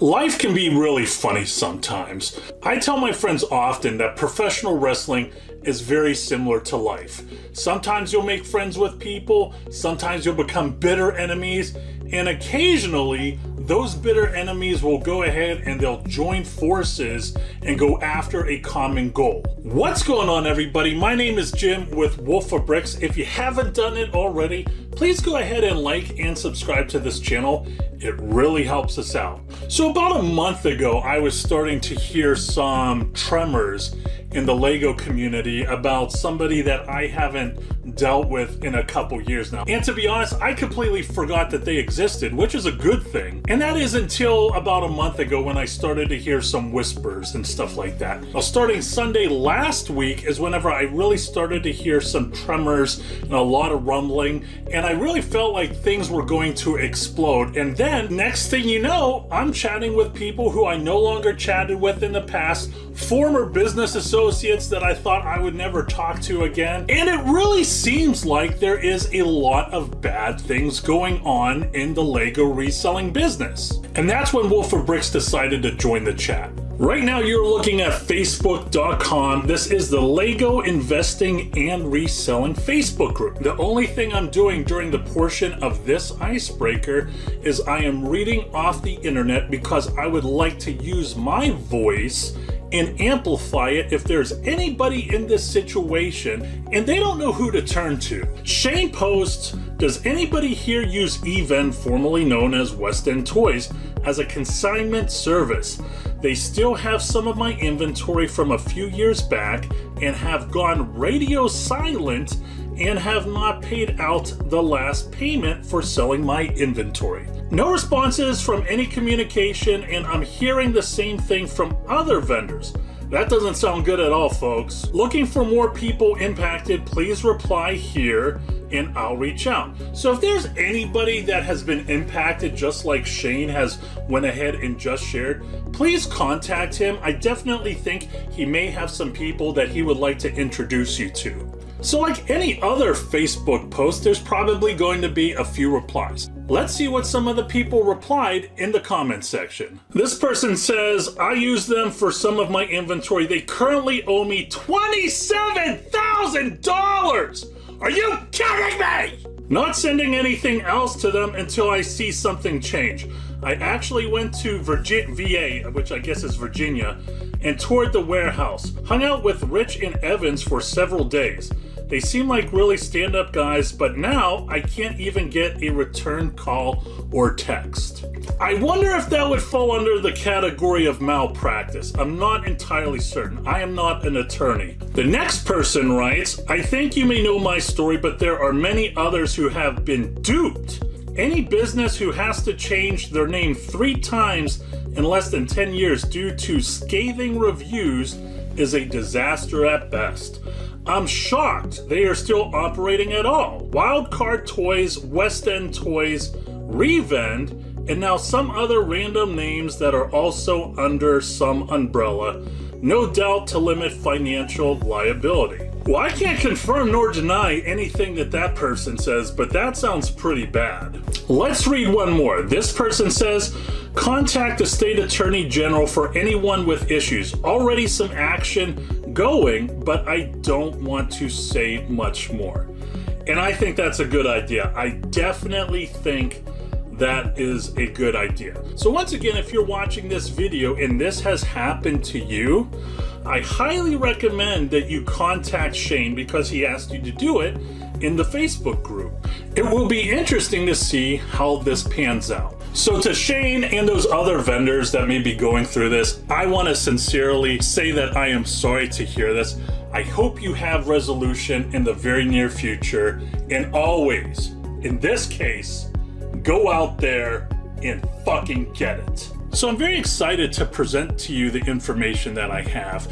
Life can be really funny sometimes. I tell my friends often that professional wrestling is very similar to life. Sometimes you'll make friends with people, sometimes you'll become bitter enemies, and occasionally those bitter enemies will go ahead and they'll join forces and go after a common goal. What's going on, everybody? My name is Jim with Wolf for Bricks. If you haven't done it already, please go ahead and like and subscribe to this channel. It really helps us out. So about a month ago, I was starting to hear some tremors in the LEGO community about somebody that I haven't dealt with in a couple years now. And to be honest, I completely forgot that they existed, which is a good thing. And that is until about a month ago when I started to hear some whispers and stuff like that. Now, starting Sunday last week is whenever I really started to hear some tremors and a lot of rumbling, and I really felt like things were going to explode. And then next thing you know, I'm chatting with people who I no longer chatted with in the past, former business associates that I thought I would never talk to again. And it really seems like there is a lot of bad things going on in the LEGO reselling business. And that's when Wolf for Bricks decided to join the chat. Right now you're looking at facebook.com. This is the LEGO Investing and Reselling Facebook group. The only thing I'm doing during the portion of this icebreaker is I am reading off the internet because I would like to use my voice and amplify it if there's anybody in this situation and they don't know who to turn to. Shane posts, does anybody here use Even, formerly known as West End Toys, as a consignment service? They still have some of my inventory from a few years back and have gone radio silent and have not paid out the last payment for selling my inventory. No responses from any communication, and I'm hearing the same thing from other vendors. That doesn't sound good at all, folks. Looking for more people impacted, please reply here and I'll reach out. So if there's anybody that has been impacted just like Shane has went ahead and just shared, please contact him. I definitely think he may have some people that he would like to introduce you to. So like any other Facebook post, there's probably going to be a few replies. Let's see what some of the people replied in the comment section. This person says, I use them for some of my inventory. They currently owe me $27,000. Are you kidding me? Not sending anything else to them until I see something change. I actually went to VA, which I guess is Virginia, and toured the warehouse. Hung out with Rich and Evans for several days. They seem like really stand-up guys, but now I can't even get a return call or text. I wonder if that would fall under the category of malpractice. I'm not entirely certain. I am not an attorney. The next person writes, I think you may know my story, but there are many others who have been duped. Any business who has to change their name 3 times in less than 10 years due to scathing reviews is a disaster at best. I'm shocked they are still operating at all. Wildcard Toys, West End Toys, Revend, and now some other random names that are also under some umbrella, no doubt to limit financial liability. Well, I can't confirm nor deny anything that that person says, but that sounds pretty bad. Let's read one more. This person says, contact the state attorney general for anyone with issues. Already some action going, but I don't want to say much more. And I think that's a good idea. I definitely think that is a good idea. So once again, if you're watching this video and this has happened to you, I highly recommend that you contact Shane because he asked you to do it in the Facebook group. It will be interesting to see how this pans out. So to Shane and those other vendors that may be going through this, I want to sincerely say that I am sorry to hear this. I hope you have resolution in the very near future, and always, in this case, go out there and fucking get it. So I'm very excited to present to you the information that I have.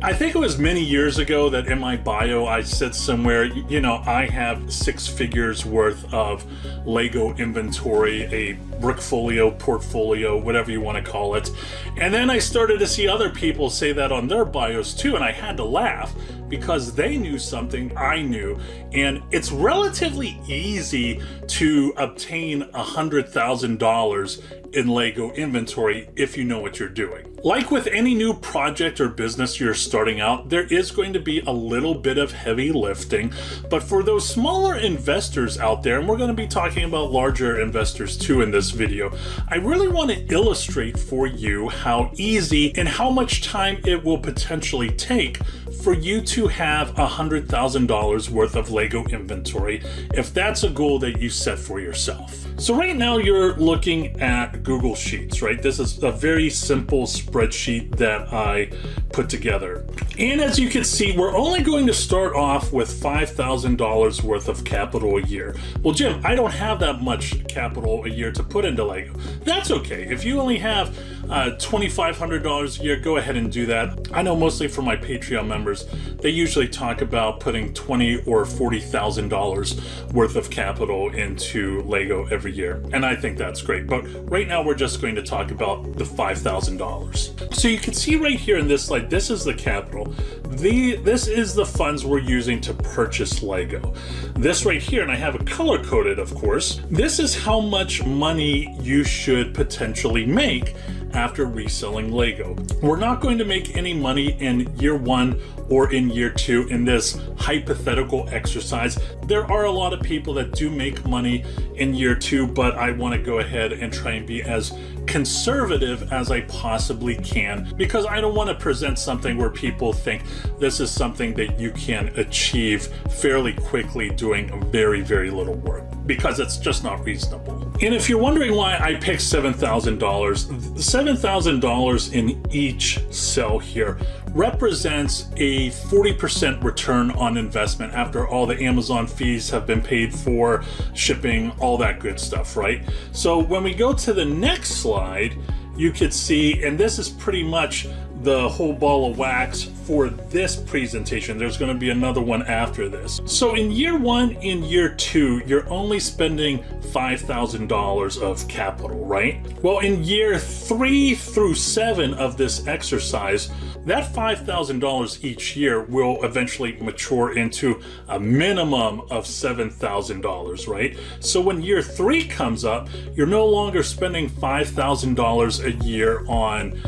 I think it was many years ago that in my bio I said somewhere, you know, I have 6 figures worth of LEGO inventory, a brickfolio, portfolio, whatever you want to call it. And then I started to see other people say that on their bios too, and I had to laugh because they knew something I knew. And it's relatively easy to obtain $100,000 in LEGO inventory if you know what you're doing. Like with any new project or business you're starting out, there is going to be a little bit of heavy lifting, but for those smaller investors out there, and we're going to be talking about larger investors too in this video, I really want to illustrate for you how easy and how much time it will potentially take for you to have $100,000 worth of LEGO inventory if that's a goal that you set for yourself. So right now you're looking at Google Sheets, right? This is a very simple spreadsheet that I put together. And as you can see, we're only going to start off with $5,000 worth of capital a year. Well, Jim, I don't have that much capital a year to put into LEGO. That's okay. If you only have $2,500 a year, go ahead and do that. I know mostly for my Patreon members, they usually talk about putting $20,000 or $40,000 worth of capital into LEGO every year. And I think that's great. But right now we're just going to talk about the $5,000. So you can see right here in this slide, this is the capital. This is the funds we're using to purchase LEGO. This right here, and I have it color coded, of course, this is how much money you should potentially make after reselling LEGO. We're not going to make any money in year 1 or in year 2 in this hypothetical exercise. There are a lot of people that do make money in year 2, but I want to go ahead and try and be as conservative as I possibly can, because I don't want to present something where people think this is something that you can achieve fairly quickly doing very, very little work, because it's just not reasonable. And if you're wondering why I picked $7,000, $7,000 in each cell here represents a 40% return on investment after all the Amazon fees have been paid for, shipping, all that good stuff, right? So when we go to the next slide, you could see, and this is pretty much the whole ball of wax for this presentation. There's going to be another one after this. So in year 1 and year 2, you're only spending $5,000 of capital, right? Well, in year 3 through 7 of this exercise, that $5,000 each year will eventually mature into a minimum of $7,000, right? So when year 3 comes up, you're no longer spending $5,000 a year on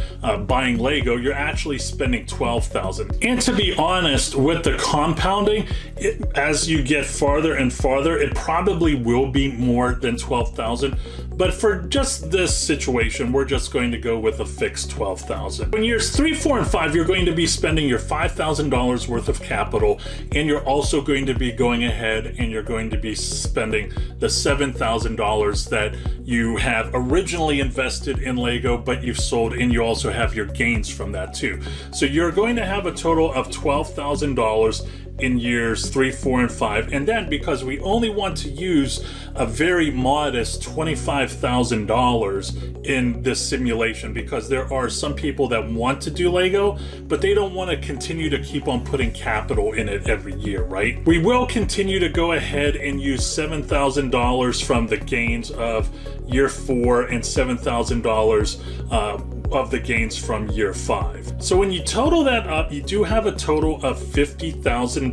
buying LEGO. You're actually spending $12,000. And to be honest, with the compounding, as you get farther and farther, it probably will be more than $12,000. But for just this situation, we're just going to go with a fixed $12,000. In years 3, 4, and 5, you're going to be spending your $5,000 worth of capital, and you're also going to be going ahead and you're going to be spending the $7,000 that you have originally invested in LEGO, but you've sold, and you also have your gains from that too. So you're going to have a total of $12,000 in years 3, 4, and 5. And then, because we only want to use a very modest $25,000 in this simulation, because there are some people that want to do LEGO, but they don't want to continue to keep on putting capital in it every year, right? We will continue to go ahead and use $7,000 from the gains of year 4 and $7,000 of the gains from year 5. So when you total that up, you do have a total of $50,000.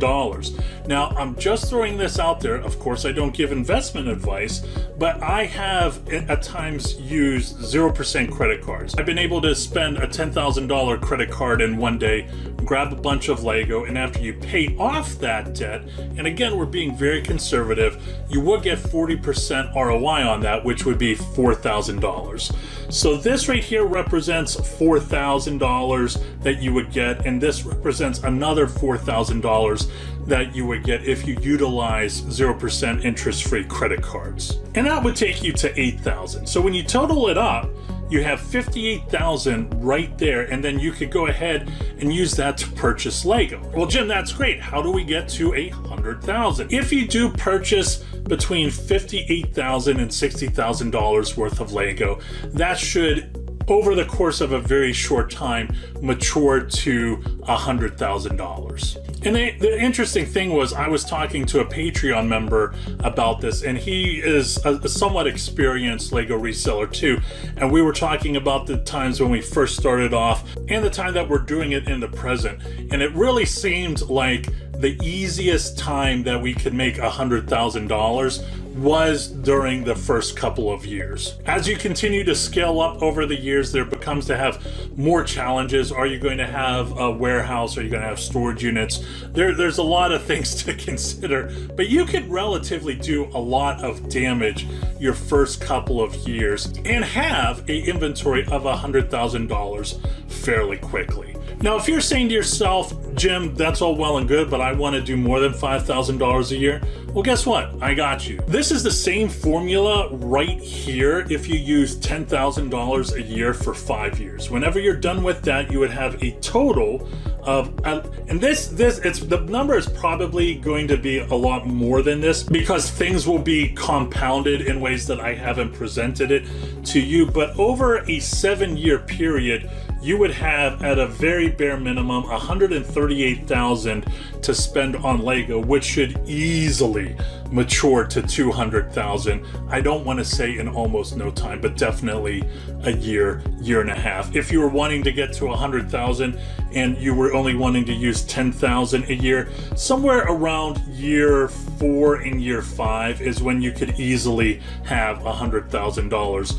Now, I'm just throwing this out there. Of course, I don't give investment advice, but I have at times used 0% credit cards. I've been able to spend a $10,000 credit card in one day, grab a bunch of LEGO, and after you pay off that debt, and again, we're being very conservative, you will get 40% ROI on that, which would be $4,000. So this right here represents $4,000 that you would get, and this represents another $4,000 that you would get if you utilize 0% interest-free credit cards. And that would take you to $8,000. So when you total it up, you have $58,000 right there, and then you could go ahead and use that to purchase LEGO. Well, Jim, that's great. How do we get to $100,000? If you do purchase between $58,000 and $60,000 worth of LEGO, that should, over the course of a very short time, mature to $100,000. And the interesting thing was I was talking to a Patreon member about this, and he is a somewhat experienced LEGO reseller too. And we were talking about the times when we first started off and the time that we're doing it in the present. And it really seemed like the easiest time that we could make $100,000 was during the first couple of years. As you continue to scale up over the years, there becomes to have more challenges. Are you going to have a warehouse? Are you going to have storage units? There's a lot of things to consider, but you can relatively do a lot of damage your first couple of years and have an inventory of $100,000 fairly quickly. Now, if you're saying to yourself, Jim, that's all well and good, but I want to do more than $5,000 a year, well, guess what? I got you. This is the same formula right here if you use $10,000 a year for 5 years. Whenever you're done with that, you would have a total of, and the number is probably going to be a lot more than this because things will be compounded in ways that I haven't presented it to you. But over a 7-year period, you would have at a very bare minimum $138,000 to spend on LEGO, which should easily mature to $200,000. I don't want to say in almost no time, but definitely a year and a half. If you were wanting to get to $100,000 and you were only wanting to use $10,000 a year, somewhere around year 4 and year 5 is when you could easily have $100,000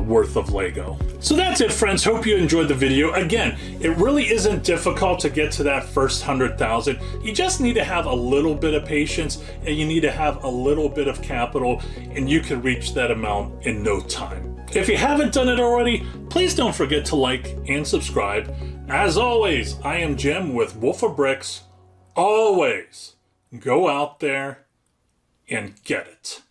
worth of LEGO. So that's it, friends. Hope you enjoyed the video. Again, it really isn't difficult to get to that first 100,000. You just need to have a little bit of patience and you need to have a little bit of capital, and you can reach that amount in no time. If you haven't done it already, please don't forget to like and subscribe. As always, I am Jim with Wolf of Bricks. Always go out there and get it.